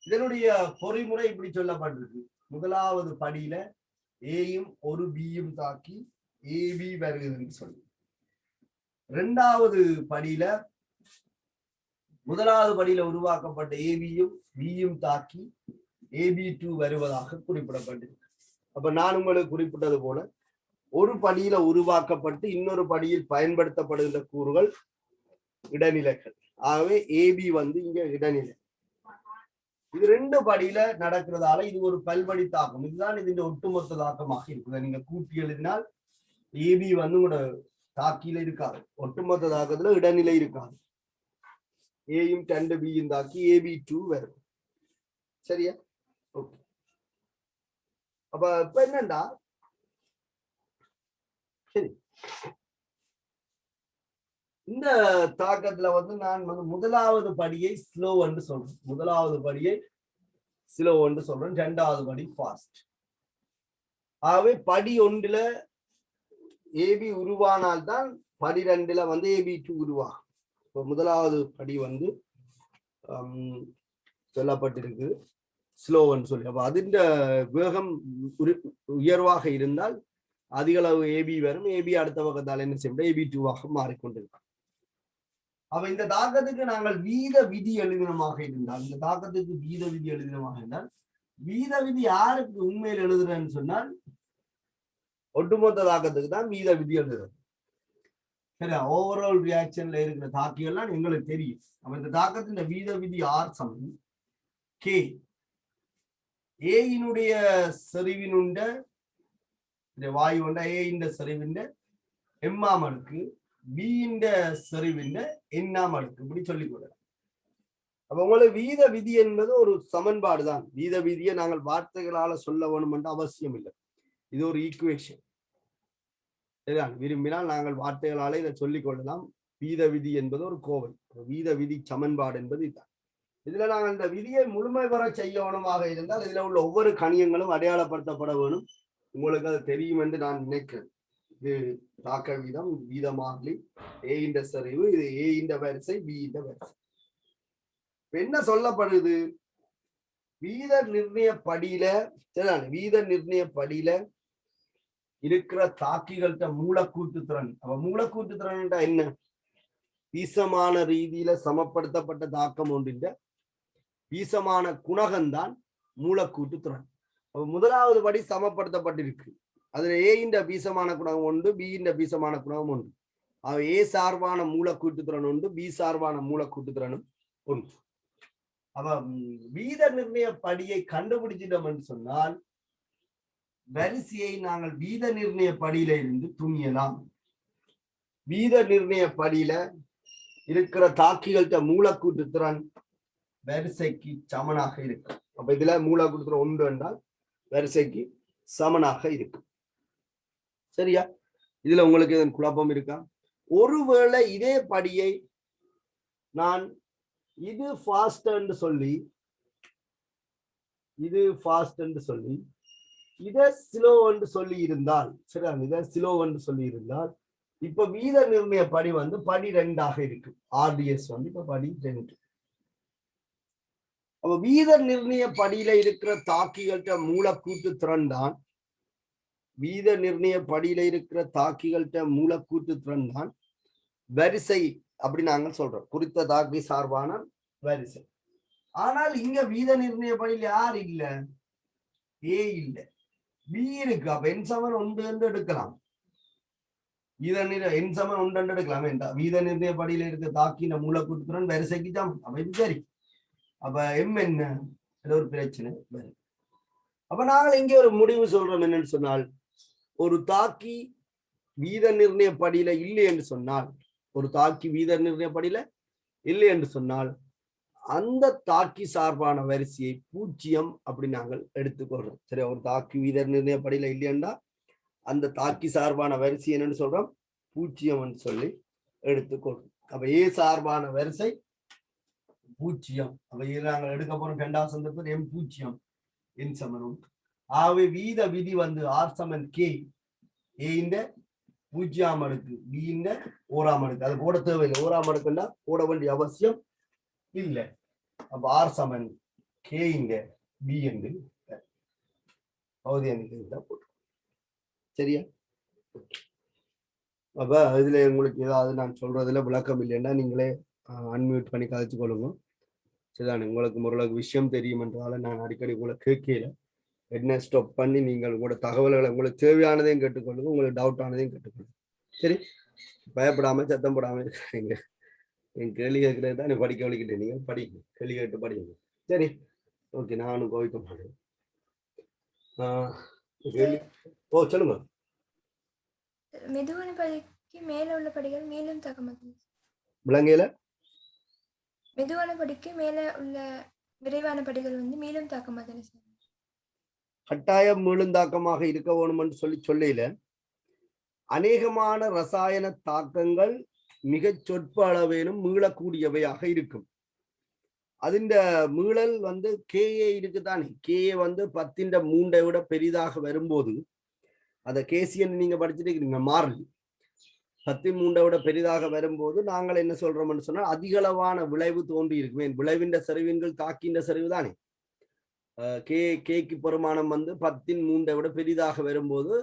இதனுடைய பொறிமுறை இப்படி சொல்லப்பட்டிருக்கு. முதலாவது படியில ஏயும் ஒரு பியும் தாக்கி AB வருகிறதுன்னு சொல்லி, இரண்டாவது படியில முதலாவது படியில உருவாக்கப்பட்ட ஏபியும் பியும் தாக்கி AB2 வருவதாக குறிப்பிடப்பட்டிருக்கு. அப்ப நான் உங்களுக்கு குறிப்பிட்டது போல ஒரு படியில உருவாக்கப்பட்டு இன்னொரு படியில் பயன்படுத்தப்படுகின்ற கூறுகள் இடைநிலைகள். ஆகவே AB வந்து இங்க இடைநிலை. இது 2 படியில நடக்கிறதால இது ஒரு பல்படி தாக்கம். இதுதான் இதன் ஒட்டுமொத்த தாக்கமாக இருக்குது. நீங்க கூட்டி எழுதினால் ஏபி வந்து உங்களோட தாக்கியில இருக்காது. ஒட்டுமொத்த தாக்கத்துல இடைநிலை இருக்காது. ஏயும் 2 பியும் தாக்கி AB2 வரும். சரியா? ஓகே. அப்ப இப்ப என்னண்டா சரி இந்த தாக்கத்துல வந்து நான் வந்து முதலாவது படியை ஸ்லோ என்று சொல்றேன். முதலாவது படியை ஸ்லோ என்று சொல்றேன். 2வது படி ஃபாஸ்ட். ஆகவே படி 1ல ஏபி உருவானால்தான் படி 2ல வந்து AB2 உருவாகும். இப்போ முதலாவது படி வந்து சொல்லப்பட்டிருக்கு ஸ்லோன்னு சொல்லி. அப்ப அதிண்ட வேகம் உயர்வாக இருந்தால் அதிக அளவு ஏபி வரும். ஏபி அடுத்த பக்கத்தால் என்ன செய்யும்? AB2வாக மாறிக்கொண்டிருக்கும். அப்ப இந்த தாக்கத்துக்கு நாங்கள் வீத விதி எழுதினமாக இருந்தால், இந்த தாக்கத்துக்கு வீத விதி எழுதினமாக இருந்தால், வீத விதி யாருக்கு உண்மையில் எழுதுறேன்னு சொன்னால் ஒட்டுமொத்த தாக்கத்துக்கு தான் வீத விதி எழுதுறது. சரியா? ஓவரால் ரியாக்ஷன்ல இருக்கிற தாக்கியெல்லாம் எங்களுக்கு தெரியும். அப்ப இந்த தாக்கத்தின் வீத விதி ஆர் சமம் கே ஏயினுடைய செறிவினுண்ட வாயு கொண்ட ஏ செறிவின் எம்மாம் அடுக்கு பியின் செறிவின் எண்ணாம் அடுக்கு இப்படி சொல்லிக் கொள்ளலாம். அப்ப உங்களுக்கு வீத விதி என்பது ஒரு சமன்பாடு தான். வீத விதியை நாங்கள் வார்த்தைகளால சொல்ல வேணும் என்று அவசியம் இல்லை. இது ஒரு ஈக்குவேஷன். சரிதான்? விரும்பினால் நாங்கள் வார்த்தைகளால இதை சொல்லிக் கொள்ளலாம். வீத விதி என்பது ஒரு கோவை. வீத விதி சமன்பாடு என்பது இதுதான். இதுல நாங்கள் இந்த விதியை முழுமை பெற செய்யணுமாக இருந்தால் இதுல உள்ள ஒவ்வொரு கணியங்களும் அடையாளப்படுத்தப்பட வேணும். உங்களுக்கு அது தெரியும் என்று நான் நினைக்கிறேன். இது தாக்க வீதம், வீதமாகலி, ஏ சரிவு, இது ஏ வரிசை, பி வரிசை. என்ன சொல்லப்படுது? வீத நிர்ணய படியில சரிதான், வீத நிர்ணய படியில இருக்கிற தாக்கிகள்கிட்ட மூலக்கூட்டு திறன். அப்ப மூலக்கூட்டு திறன் என்ன? வீசமான ரீதியில சமப்படுத்தப்பட்ட தாக்கம் ஒன்றின் வீசமான குணகம்தான் மூலக்கூட்டு திறன். அப்ப முதலாவது படி சமப்படுத்தப்பட்டிருக்கு. அதுல ஏ வீசமான குணகம் உண்டு, பி வீசமான குணகம் உண்டு. ஏ சார்பான மூலக்கூட்டு திறன் உண்டு, பி சார்பான மூலக்கூட்டு திறனும் உண்டு. அப்ப வீத நிர்ணய படியை கண்டுபிடிச்சிட்டோம் என்று சொன்னால் வரிசையை நாங்கள் வீத நிர்ணய படியில இருந்து துணியலாம். வீத நிர்ணய படியில இருக்கிற தாக்கிகள்கிட்ட மூலக்கூட்டு திறன் வரிசைக்கு சமனாக இருக்கு. அப்ப இதுல மூலக்கூட்டு திறன் உண்டு என்றால் வரிசைக்கு சமனாக இருக்கு. சரியா? இதுல உங்களுக்கு இதன் குழப்பம் இருக்கா? ஒருவேளை இதே படியை நான் இது ஃபாஸ்ட் என்று சொல்லி இதை ஸ்லோ என்று சொல்லி இருந்தால், சரியா, இதை ஸ்லோ என்று சொல்லி இருந்தால் இப்ப வீத நிர்ணய படி வந்து படி 2ஆக இருக்கு. RDS வந்து இப்ப படி 2. அப்ப வீத நிர்ணய படியில இருக்கிற தாக்கிகள்கிட்ட மூலக்கூட்டு திறன் தான் வீத நிர்ணய படியில இருக்கிற தாக்கிகள்கிட்ட மூலக்கூட்டு திறன் தான் வரிசை அப்படி நாங்கள் சொல்றோம். குறித்த தாக்கி சார்பான வரிசை. ஆனால் இங்க வீத நிர்ணய படியில் யார் இல்ல? ஏ இல்ல, பி இருக்கு. அப்ப N= 1 என்று எடுக்கலாம். N= 1 என்று எடுக்கலாம். வீத நிர்ணய படியில இருக்க தாக்கின மூலக்கூட்டு திறன் வரிசைக்கு சமம். அப்ப இது சரி. அப்ப M என்ன? ஒரு பிரச்சனை வரும். அப்ப நாங்கள் இங்கே ஒரு முடிவு சொல்றோம். என்னன்னு சொன்னால், ஒரு தாக்கி வீத நிர்ணய படியில இல்லை என்று சொன்னால், ஒரு தாக்கி வீத நிர்ணய படியில இல்லை என்று சொன்னால் அந்த தாக்கி சார்பான வரிசையை 0 அப்படி நாங்கள் எடுத்துக்கொள்றோம். சரி, ஒரு தாக்கி வீத நிர்ணய படியில இல்லையா அந்த தாக்கி சார்பான வரிசை என்னன்னு சொல்றோம்? 0 சொல்லி எடுத்துக்கொள்றோம். அப்ப ஏ சார்பான வரிசை 0. அப்ப இது நாங்கள் எடுக்க போறோம் 2வது சந்தர்ப்பத்தில் M0 N=1. ஆகவே வீத விதி வந்து R= K. ஏ 0ஆம் அடுக்கு, பி 1ஆம் அடுக்கு. அது போட தேவையில்லை. 1ஆம் அடுக்குன்னா போட வேண்டிய அவசியம் இல்லை. அப்ப R= K பி என்று பகுதி போட்டு. சரியா? அப்ப இதுல உங்களுக்கு ஏதாவது நான் சொல்றதுல விளக்கம் இல்லைன்னா நீங்களே அன்மியூட் பண்ணி கதைச்சு கொள்ளுங்க. சரிதானே? உங்களுக்கு ஓரளவுக்கு விஷயம் தெரியும் என்றால நான் அடிக்கடி உங்களை கேட்கல. என்ன ஸ்டாப் பண்ணி நீங்கள் உங்களோட தகவல்களை உங்களுக்கு தேவையானதையும் கேட்டுக்கொள்ளுங்க, உங்களுக்கு டவுட் ஆனதையும் கேட்டுக்கொள்ளுங்க. சரி, பயப்படாம சத்தம் போடாம நீங்க என் கேள்வி கேட்கறது தான் படிக்க வலிக்கிட்டேன். நீங்க படிங்க, கேள்வி கேட்டு படிங்க. சரி, ஓகே, நானும் கோவிக்க மாட்டேன். ஓ சொல்லுங்க. மெதுவான படிக்கு மேல உள்ள படிகள் மேலும் தாக்கமாகும். விலங்கையில மெதுவான படிக்கு மேல உள்ள விரைவான படிகள் வந்து மேலும் தாக்கமாகும். கட்டாயம் மீளுந்தாக்கமாக இருக்க வேணும்னு சொல்லையில அநேகமான ரசாயன தாக்கங்கள் மிகச் சொற்ப அளவேனும் மீளக்கூடியவையாக இருக்கும். அதிண்ட மீளல் வந்து கேஏ இருக்குதானே, கேஏ வந்து 10⁻³ விட பெரிதாக வரும்போது, அந்த கேசியன் நீங்க படிச்சுட்டு இருக்கீங்க, மாறலி 10⁻³ விட பெரிதாக வரும்போது நாங்கள் என்ன சொல்றோம்னு சொன்னால் அதிகளவான விளைவு தோன்றி இருக்குமே. விளைவின் சரிவின்கள் தாக்கின்ற சரிவு தானே. கேக்கு பெருமானம் வந்து 10⁻³ விட பெரிதாக வரும்போது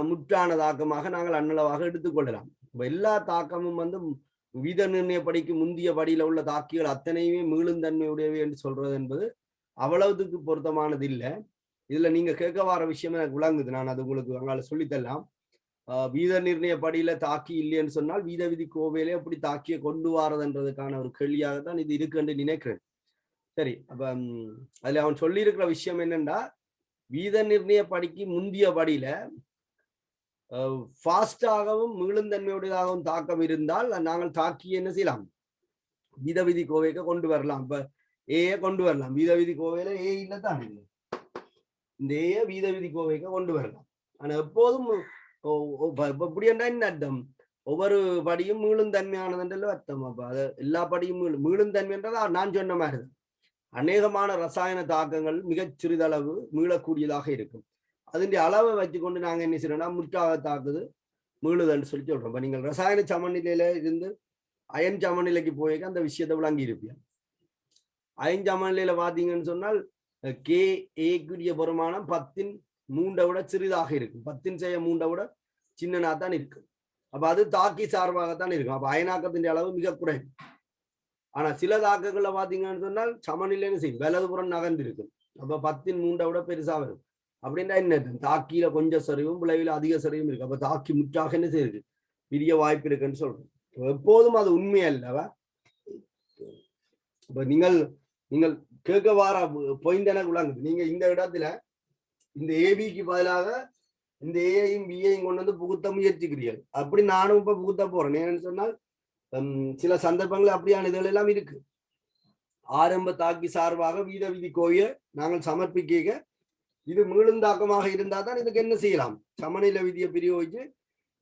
முற்றான தாக்கமாக நாங்கள் அன்னளவாக எடுத்துக்கொள்ளலாம். எல்லா தாக்கமும் வந்து வீத நிர்ணய படிக்கு முந்திய படியில உள்ள தாக்கிகள் அத்தனையுமே மீளும் தன்மையுடையவை என்று சொல்றது என்பது அவ்வளவுக்கு பொருத்தமானது இல்லை. இதுல நீங்க கேட்க வர விஷயம் எனக்கு விளங்குது. நான் அது உங்களுக்கு அங்கால சொல்லித்தரலாம். வீத நிர்ணய படியில தாக்கி இல்லைன்னு சொன்னால் வீத விதி கோவையிலே அப்படி தாக்கிய கொண்டு வாரதுன்றதுக்கான ஒரு கேள்வியாகத்தான் இது இருக்கு என்று நினைக்கிறேன். சரி, அப்ப அதுல அவன் சொல்லி இருக்கிற விஷயம் என்னன்னா, வீத நிர்ணய படிக்கு முந்திய படியில ஃபாஸ்டாகவும் மீளுந்தன்மையுடையதாகவும் தாக்கம் இருந்தால் நாங்கள் தாக்கி என்ன செய்யலாம், வீத விதி கோவைக்கு கொண்டு வரலாம். இப்ப ஏ கொண்டு வரலாம். வீத விதி கோவையில ஏ இல்லதான், இந்த ஏ வீத விதி கோவைக்கு கொண்டு வரலாம். ஆனா எப்போதும் இப்படி என்றா என்ன அர்த்தம், ஒவ்வொரு படியும் மீளும் தன்மையானதுன்ற அர்த்தம். அப்ப அது எல்லா படியும் மீளும் தன்மைன்றதா நான் சொன்ன மாதிரி அநேகமான ரசாயன தாக்கங்கள் மிகச் சிறிதளவு மீளக்கூடியதாக இருக்கும். அதனுடைய அளவை வச்சுக்கொண்டு நாங்க என்ன செய்யறோம்னா முற்றாக தாக்குது மீளுதல்னு சொல்லி சொல்றோம். இப்ப நீங்கள் ரசாயன சமநிலையில இருந்து அயன் சமநிலைக்கு போய் அந்த விஷயத்தை விளங்கி இருப்பீங்க. அயன் சமநிலையில பாத்தீங்கன்னு சொன்னால் கே ஏக்குரிய பெருமானம் 10⁻³ விட சிறிதாக இருக்கும். 10⁻³ விட சின்னனா தான் இருக்கு. அப்ப அது தாக்கி சார்பாகத்தான் இருக்கும். அப்ப அயனாக்கத்தின் அளவு மிக குறையும். ஆனா சில தாக்கங்கள்ல பாத்தீங்கன்னு சொன்னால் சமநிலைன்னு செய்யும், வலதுபுறம் நகர்ந்து இருக்கும். அப்ப 10⁻³ விட பெருசா வரும். அப்படின்னா என்ன, தாக்கியில கொஞ்சம் சரிவும் விளைவில் அதிக சரிவும் இருக்கு. அப்ப தாக்கி முற்றாக என்ன செய்யுது, பெரிய வாய்ப்பு இருக்குன்னு சொல்றோம். எப்போதும் அது உண்மை அல்லவா. இப்ப நீங்கள் நீங்கள் கேட்க வார பாயிண்ட் எனக்கு விளங்குது. நீங்க இந்த இடத்துல இந்த ஏபிக்கு பதிலாக இந்த ஏஐயும் பிஐயும் கொண்டு வந்து புகுத்த முயற்சிக்கிறீர்கள். அப்படி நானும் இப்ப புகுத்த போறேன். ஏன்னு சொன்னால் சில சந்தர்ப்பங்கள் அப்படியான இதுகள் எல்லாம் இருக்கு. ஆரம்ப தாக்கி சார்பாக வீத விதி கோவையை நாங்கள் சமர்ப்பிக்க இது மீளுந்தாக்கமாக இருந்தா தான் இதுக்கு என்ன செய்யலாம், சமநிலை விதியை பிரயோகிச்சு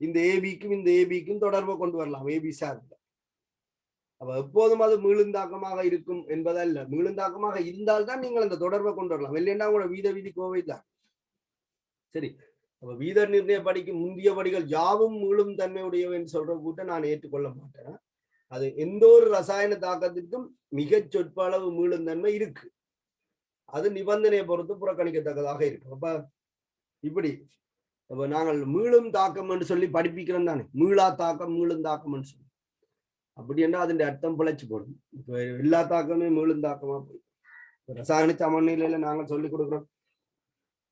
இந்த ஏபிக்கும் இந்த ஏபிக்கும் தொடர்பை கொண்டு வரலாம் ஏபி சார்பில். அப்ப எப்போதும் அது மீளுந்தாக்கமாக இருக்கும் என்பதல்ல. மீளுந்தாக்கமாக இருந்தால்தான் நீங்கள் அந்த தொடர்பை கொண்டு வரலாம். இல்லைன்னா கூட வீத விதி கோவை தான். சரி, அப்ப வீத நிர்ணய படிக்கு முந்திய படிகள் யாவும் மீளும் தன்மையுடையவை என்று சொல்ற கூட்ட நான் ஏற்றுக்கொள்ள மாட்டேன். அது எந்த ஒரு ரசாயன தாக்கத்திற்கும் மிகச் சொற்ப அளவு மீளும் தன்மை இருக்கு. அது நிபந்தனையை பொறுத்து புறக்கணிக்கத்தக்கதாக இருக்கு. அப்ப இப்படி அப்ப நாங்கள் மீளும் தாக்கம் என்று சொல்லி படிப்பிக்கிறோம் தானே, மீளா தாக்கம் மீளும் தாக்கம் சொல்லி. அப்படி என்றால் அதன் அர்த்தம் பிழைச்சு போடும். இப்ப எல்லா தாக்கமே மீளும் தாக்கமா போய் ரசாயன சமநிலையில நாங்கள் சொல்லிக் கொடுக்குறோம்,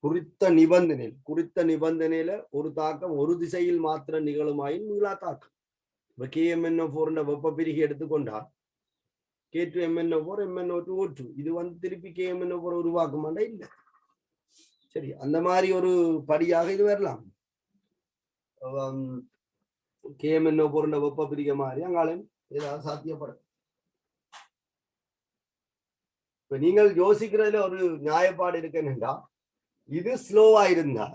குறித்த நிபந்தனையில ஒரு தாக்கம் ஒரு திசையில் மாத்திரம் நிகழுமாயின் மீளா தாக்கம். இப்ப KMnO4 வெப்ப பிரிகை எடுத்துக்கொண்டால் K2MnO4 MnO2 O2 இது வந்து திருப்பி KMnO4 உருவாக்குமாண்டா இல்லை. சரி, அந்த மாதிரி ஒரு படியாக இது வரலாம். KMnO4 வெப்ப பிரிகை மாதிரி அங்காலும் ஏதாவது சாத்தியப்படும். இப்ப நீங்கள் யோசிக்கிறதுல ஒரு நியாயப்பாடு இருக்குன்னா, இது ஸ்லோவா இருந்தா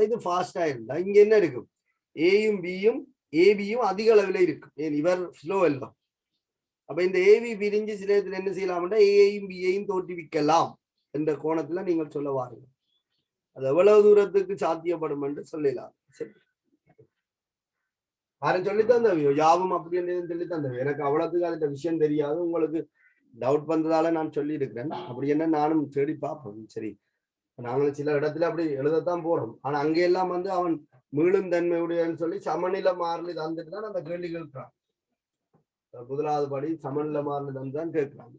இது ஃபாஸ்டா இருந்தா இங்க என்ன இருக்கும், ஏயும் பியும் ஏபியும் அதிக அளவில் இருக்கும். ஏன் இவர் ஸ்லோ எல்லாம். அப்ப இந்த ஏபி பிரிஞ்சு சில இடத்துல என்ன செய்யலாம்னா ஏயும் பியையும் தோற்றுவிக்கலாம் என்ற கோணத்துல நீங்கள் சொல்ல வாருங்க. அது எவ்வளவு தூரத்துக்கு சாத்தியப்படும் என்று சொல்லலாம். சரி, யாரும் சொல்லி தந்தவியோ யாவும் அப்படின்னு சொல்லி தந்தவியோ, எனக்கு அவ்வளவுக்கு அந்த விஷயம் தெரியாது. உங்களுக்கு டவுட் பண்றதால நான் சொல்லி இருக்கிறேன். அப்படி என்ன நானும் தேடி பார்ப்போம். சரி, நாங்களும் சில இடத்துல அப்படி எழுதத்தான் போறோம். ஆனா அங்கெல்லாம் வந்து அவன் மீளும் தன்மையுடையன்னு சொல்லி சமநிலை மாறலி தந்துட்டு தான் அந்த கேள்வி கேட்கிறான். முதலாவது படி சமநிலை மாறலி தந்துதான் கேட்கிறாங்க.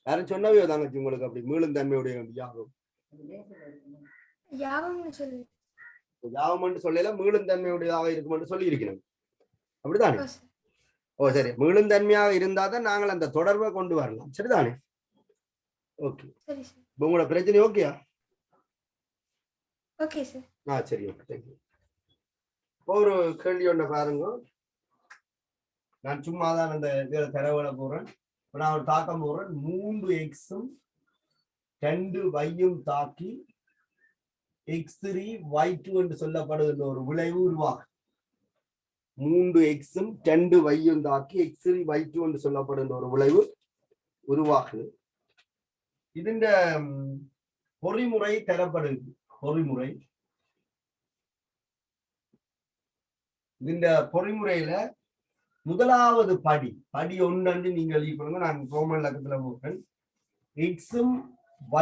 யாரும் சொன்னவையோ தாங்கச்சி உங்களுக்கு அப்படி மீளும் தன்மையுடைய யாவும் யாவும் சொல்லல மீளும் தன்மையுடையதாக இருக்கும் சொல்லி இருக்கிறேன். அப்படித்தானே? ஓ சரி, மீளும் தன்மையாக இருந்தா தான் நாங்கள் அந்த தொடர்பை கொண்டு வரலாம். சரிதானே? ஓகே, சரி சார். உங்களோட பிரச்சனை ஓகேயா? Okay sir. சரி, ஓகே, தேங்க்யூ. ஒரு கேள்வி ஒண்ணு பாருங்க. நான் சும்மா தான் அந்த இதில் தரவுல போறேன். இப்போ நான் ஒரு தாக்கம் போடுறேன். 3x-ம் 2y-யும் தாக்கி x3 y2 என்று சொல்லப்படுகின்ற ஒரு விளைவு உருவாகும். 3x-ம் 2y-யும் தாக்கி x3 y2 என்று சொல்லப்படுகின்ற ஒரு விளைவு உருவாகுது. இதுண்ட பொறிமுறை தரப்படுது. பொறிமுறை இந்த பொறிமுறையில முதலாவது படி 1 நீங்கள் எழுதிக்கொள்ளுங்க. நான் ரோமன் இலக்கத்துல போகிறேன். x-ம்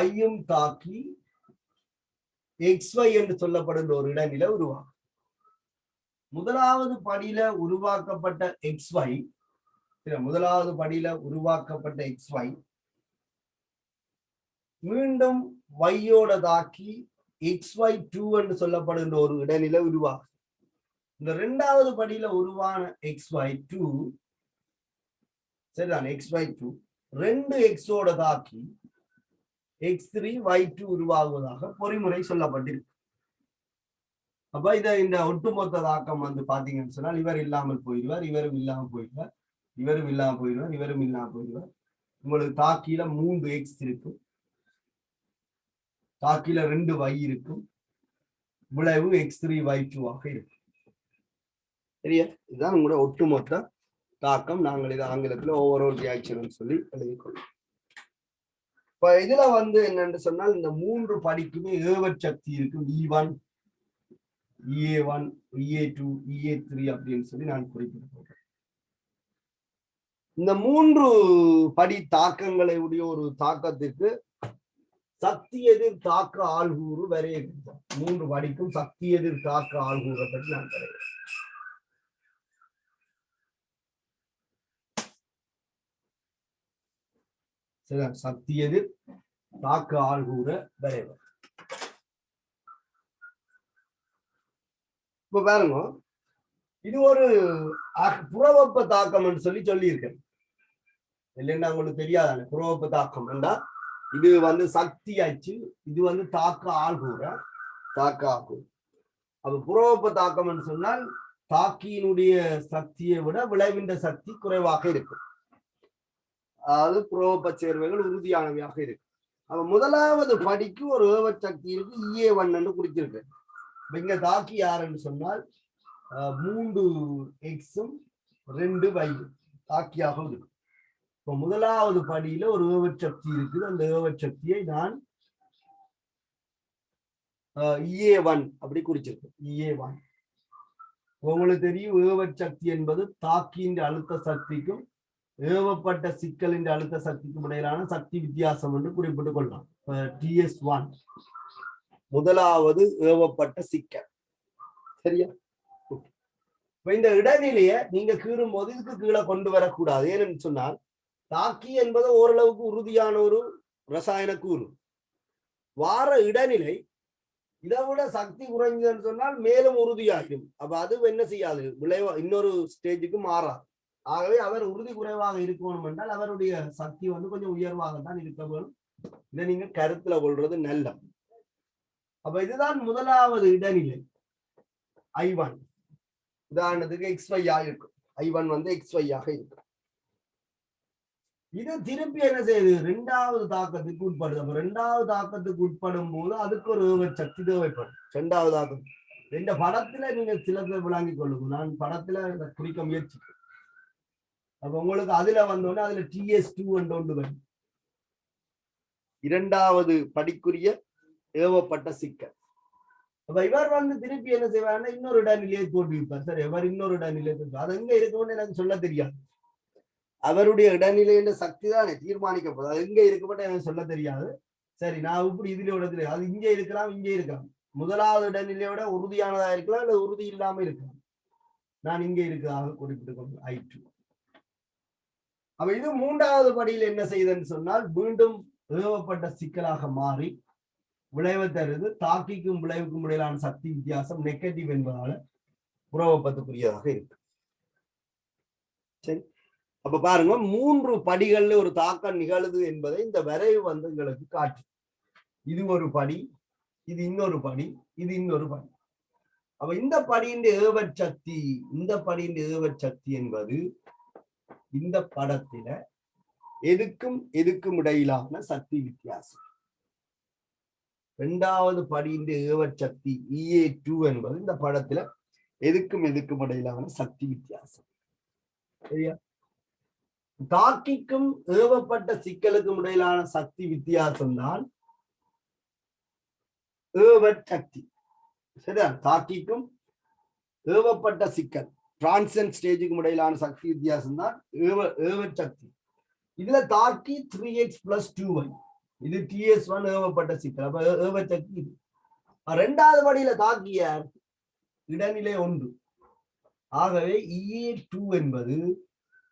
y-யும் தாக்கி xy என்று சொல்லப்படுகின்ற ஒரு இடநிலை உருவாகும். முதலாவது படியில உருவாக்கப்பட்ட xy, முதலாவது படியில உருவாக்கப்பட்ட xy மீண்டும் y-யோட தாக்கி xy2 என்று சொல்லப்படுகின்ற ஒரு இடநிலை உருவாகும். இந்த இரண்டாவது படியில உருவான xy2 சரிதான், xy2 2x-ஓட தாக்கி x3 y2 உருவாகுவதாக பொறிமுறை சொல்லப்பட்டிருக்கு. அப்ப இந்த ஒட்டுமொத்த தாக்கம் வந்து பாத்தீங்கன்னு சொன்னால் இவர் இல்லாமல் போயிடுவார், இவரும் இல்லாமல் போயிடுவார், இவரும் இல்லாமல் போயிடுவார், இவரும் இல்லாமல் போயிடுவார். உங்களுக்கு தாக்கியில 3x இருக்கும், தாக்கில 2y இருக்கும், விளைவு x3 y2 ஆக இருக்கும். சரியா? இதுதான் உங்களோட ஒட்டுமொத்த தாக்கம். நாங்கள் இதை ஆங்கிலத்தில் ஓவரால் ரியாக்ஷன் சொல்லி எழுதிக்கொள்ளும். இப்ப இதுல வந்து என்னன்னு சொன்னால் இந்த 3 படிக்குமே ஏவற் சக்தி இருக்கும். E1, EA1, EA2, EA3 அப்படின்னு சொல்லி நான் குறிப்பிட்டு போகிறேன். இந்த 3 படி தாக்கங்களை உடைய ஒரு தாக்கத்திற்கு சக்தி எதிர் தாக்க ஆள்கூறு வரையறுக்கிறார். 3 படிக்கும் சக்தி எதிர் தாக்க ஆள்கூறை பற்றி நான் தருகிறேன். சக்தி எதிர் தாக்க ஆள்கூற வரைவர். இப்ப பாருங்க, இது ஒரு புறவெப்ப தாக்கம் சொல்லி இருக்கேன். இல்லைன்னா உங்களுக்கு தெரியாதானே புறவெப்ப தாக்கம் என்றா இது வந்து சக்தி ஆச்சு, இது வந்து தாக்க ஆள்கூற தாக்க ஆகும். அப்ப புறவெப்ப தாக்கம் சொன்னால் தாக்கியினுடைய சக்தியை விட விளைவின்ற சக்தி குறைவாக இருக்கும். அதாவது புறவெப்ப சேர்வைகள் உறுதியானவையாக இருக்கு. அப்ப முதலாவது படிக்கு ஒரு ஏவற் சக்தி இருக்கு, EA1 என்று குறிச்சிருக்கு. இங்க தாக்கி யாருன்னு சொன்னால் 3x-ம் 2y-யும் தாக்கியாக இருக்கு. இப்போ முதலாவது படியில ஒரு ஏவற் சக்தி இருக்குது. அந்த ஏவற் சக்தியை நான் EA1 அப்படி குறிச்சிருக்கேன். EA1 உங்களுக்கு தெரியும், ஏவற் சக்தி என்பது தாக்கியின் அழுத்த சக்திக்கும் ஏவப்பட்ட சிக்கலின் அழுத்த சக்திக்கும் இடையிலான சக்தி வித்தியாசம் என்று குறிப்பிட்டுக் கொள்ளலாம். TS1 முதலாவது ஏவப்பட்ட சிக்கல். சரியா? இந்த இடைநிலையை நீங்க கீறும் போது இதுக்கு கீழே கொண்டு வரக்கூடாது. ஏன்னு சொன்னால் தாக்கி என்பது ஓரளவுக்கு உறுதியான ஒரு ரசாயன கூறு. வார இடைநிலை இதை விட சக்தி குறைஞ்சதுன்னு சொன்னால் மேலும் உறுதியாகும். அப்ப அது என்ன செய்யாது, விளைவா இன்னொரு ஸ்டேஜுக்கு மாறாது. ஆகவே அவர் உறுதி குறைவாக இருக்கணும் என்றால் அவருடைய சக்தி வந்து கொஞ்சம் உயர்வாகத்தான் இருக்க வேணும். இதை நீங்க கருத்துல கொள்றது நல்ல. அப்ப இதுதான் முதலாவது இடைநிலை I1. உதாரணத்துக்கு XY இருக்கும். I1 வந்து XY ஆக இருக்கும். இது திருப்பி என்ன செய்யுது, இரண்டாவது தாக்கத்துக்கு உட்படுது. அப்ப இரண்டாவது தாக்கத்துக்கு உட்படும் போது அதுக்கு ஒரு சக்தி தேவைப்படும். இரண்டாவது தாக்கம் இந்த படத்துல நீங்க சிலத்தை விளங்கிக் கொள்ளுங்க. நான் படத்துல குறிக்க முயற்சிக்கிறேன். அப்ப உங்களுக்கு அதுல வந்தோடனே அதுல TS2 ஒன்று வரும். இரண்டாவது படிக்குரிய ஏவப்பட்ட சிக்கல். அப்ப இவர் வந்து திருப்பி என்ன செய்வாருன்னா இன்னொரு இடநிலையை தோற்றுவிப்பார். சரி, இவர் இன்னொரு இடநிலையை தோற்று அது எங்க இருக்கணும்னு எனக்கு சொல்ல தெரியாது. அவருடைய இடநிலை என்ற சக்தி தானே தீர்மானிக்கப்படும். அது எங்க இருக்கப்பட்ட எனக்கு சொல்ல தெரியாது. சரி, நான் இப்படி இதுல இடத்துல அது இங்கே இருக்கலாம், இங்கே இருக்கலாம். முதலாவது இடநிலையோட உறுதியானதா இருக்கலாம், அல்லது உறுதி இல்லாம இருக்கலாம். நான் இங்கே இருக்கிறதாக குறிப்பிட்டுக் கொள்கிறேன் I2. அப்ப இது மூன்றாவது படியில் என்ன செய்யுதுன்னு சொன்னால் மீண்டும் ஏவப்பட்ட சிக்கலாக மாறி விளைவை தருது. தாக்கிக்கும் விளைவுக்கும் இடையிலான சக்தி வித்தியாசம் நெகட்டிவ் என்பதால புறவெப்பத்துக்குரியதாக இருக்கு. சரி, அப்ப பாருங்க 3 படிகள்ல ஒரு தாக்கம் நிகழுது என்பதை இந்த வரைவு வந்து எங்களுக்கு காட்டு. இது ஒரு படி, இது இன்னொரு படி, இது இன்னொரு படி. அப்ப இந்த படியின் ஏவச்சக்தி, இந்த படியின் ஏவச்சக்தி என்பது இந்த படத்தில எதுக்கும் இடையிலான சக்தி வித்தியாசம். இரண்டாவது படியின் ஏவச்சக்தி EA2 என்பது இந்த படத்துல எதுக்கும் இடையிலான சக்தி வித்தியாசம். சரியா? தாக்கிக்கும் ஏவப்பட்ட சிக்கலுக்கும் இடையிலான சக்தி வித்தியாசம் தான் ஏவச்சக்தி. சரியா? தாக்கிக்கும் ஏவப்பட்ட சிக்கல் டிரான்சென்ட் ஸ்டேஜுக்கும் இடையிலான சக்தி வித்தியாசம் தான் ஏவச்சக்தி. இதுல தாக்கி 3x + 2y, இது TS1 ஏவப்பட்ட சிக்கல். அப்ப ஏவச்சக்தி இது. இரண்டாவது படியில தாக்கியார் இடநிலை 1. ஆகவே EA2 என்பது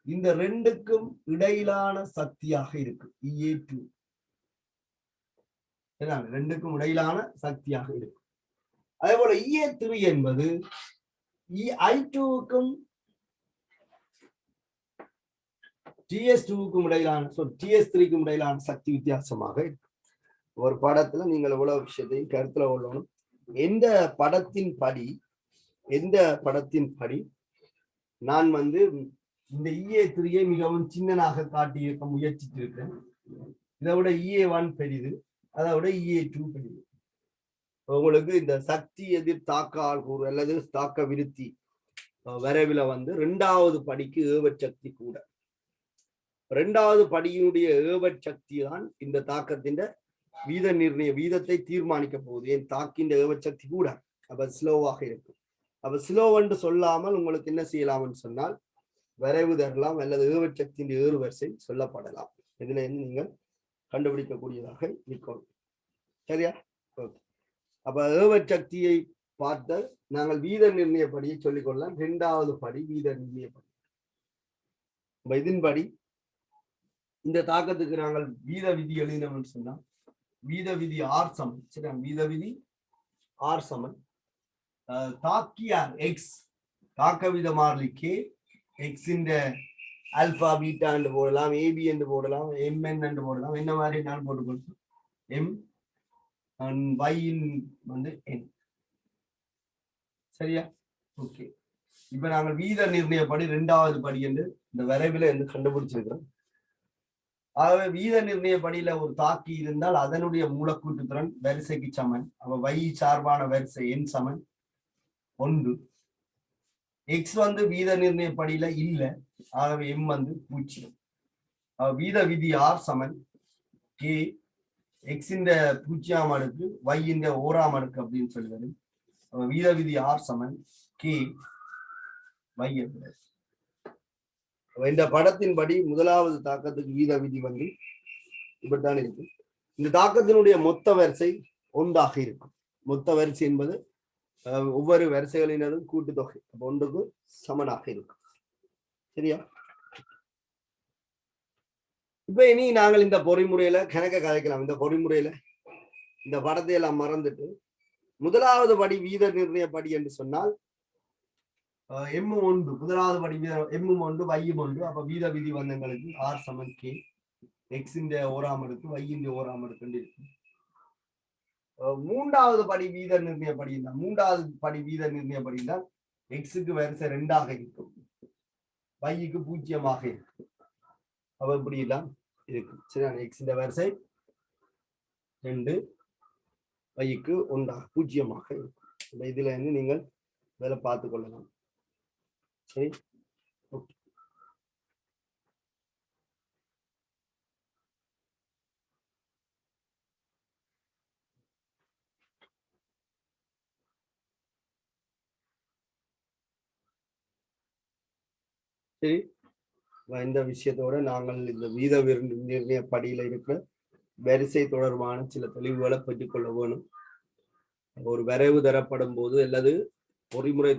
இந்த ரெண்டுக்கும் இடையிலான சக்தியாக இருக்கு. EA2 ரெண்டுக்கும் இடையிலான சக்தியாக இருக்கு. அதே போல EA3 என்பது I2க்கும் TS2க்கும் இடையிலான TS3க்கும் இடையிலான சக்தி வித்தியாசமாக இருக்கு. ஒரு படத்துல நீங்கள் எவ்வளவு விஷயத்தையும் கருத்துல கொள்ளணும். எந்த படத்தின் படி நான் வந்து இந்த EA3 மிகவும் சின்னனாக காட்டியிருக்க முயற்சித்து இருக்கிறேன். இதை விட EA1 பெரிது, அதை விட EA2 பெரிது. உங்களுக்கு இந்த சக்தி எதிர் தாக்க ஆள்கூறு அல்லது தாக்க விருத்தி வரைவில வந்து இரண்டாவது படிக்கு ஏவச்சக்தி கூட. இரண்டாவது படியினுடைய ஏவச்சக்தி தான் இந்த தாக்கத்தின் வீதத்தை தீர்மானிக்க போகுது. என் தாக்கின்ற ஏவச்சக்தி கூட அப்ப ஸ்லோவாக இருக்கும். அப்ப ஸ்லோ என்று சொல்லாமல் உங்களுக்கு என்ன செய்யலாம்னு சொன்னால் வரைவு தரலாம் அல்லது ஏவச்சக்தியின் ஏறு வரிசை சொல்லப்படலாம். இதுல இருந்து நீங்கள் கண்டுபிடிக்கக்கூடியதாக இருக்கணும். சரியா? ஓகே. அப்ப ஏவச்சக்தியை பார்த்த நாங்கள் வீத நிர்ணயப்படியை சொல்லிக்கொள்ளலாம். இரண்டாவது படி வீத நிர்ணயப்படி. இதன்படி இந்த தாக்கத்துக்கு நாங்கள் வீத விதி எழுதினோம்னு சொன்னா வீத விதி R சமன். சரி, வீத விதி R சமன் தாக்கியார் X, தாக்க வித மாறிலி K, X இந்த ஆல்பா பீட்டா என்று போடலாம், AB என்று போடலாம், MN என்று போடலாம், என்ன மாதிரி நான் போட்டுக்கொள்ளும் M Y வந்து N. சரியா? ஓகே. இப்ப நாங்கள் வீத நிர்ணயப்படி இரண்டாவது படி என்று இந்த வரைவில் என்று கண்டுபிடிச்சிருக்கிறோம். ஆகவே வீத நிர்ணயப்படியில ஒரு தாக்கி இருந்தால் அதனுடைய மூலக்கூட்டு திறன் வரிசைக்கு சமன். அவ Y சார்பான வரிசை N சமன் 1. X வந்து வீத நிர்ணயப்படியில இல்லை, ஆகவே M வந்து 0. வீத விதி R சமன் K, X இந்த 0ஆம் அடுக்கு Y இந்த 1ஆம் அடுக்கு அப்படின்னு சொல்லுவது. வீத விதி R சமன் K Y. இந்த படத்தின் படி முதலாவது தாக்கத்துக்கு வீத விதி வந்து இப்படித்தான் இருக்கு. இந்த தாக்கத்தினுடைய மொத்த வரிசை 1ஆக இருக்கும். மொத்த வரிசை என்பது ஒவ்வொரு வரிசைகளினதும் கூட்டுத்தொகை. அப்ப 1க்கு சமனாக இருக்கும். சரியா? இப்ப இனி நாங்கள் இந்த பொறிமுறையில கணக்க கதைக்கலாம். இந்த பொறிமுறையில இந்த படத்தை எல்லாம் மறந்துட்டு முதலாவது படி வீத நிர்ணய படி என்று சொன்னால் M1 முதலாவது படி M1 Y1. அப்ப வீத விதி வந்தங்களுக்கு R சமன் K, X இந்த 1ஆம் அடுக்கு Y இந்த 1ஆம் அடுக்கு இருக்கு. மூன்றாவது படி வீத நிர்ணய படி தான். மூன்றாவது படி வீத நிர்ணய படி தான் Xக்கு வரிசை 2ஆக இருக்கும், Yக்கு 0ஆக இருக்கும். அப்ப இப்படி எல்லாம் இருக்கு. சரி, X இந்த வரிசை 2, Yக்கு 0ஆக இருக்கும். இதுல இருந்து நீங்கள் வேலை பார்த்து கொள்ளலாம். சரி, ஓகே. சரி, இந்த விஷயத்தோட நாங்கள் இந்த வீத நிர்ணய படியில இருக்கிற வரிசை தொடர்பான சில தெளிவுகளை பெற்றுக்கொள்ள வேணும். ஒரு வரைவு தரப்படும் போது அல்லது பொறிமுறை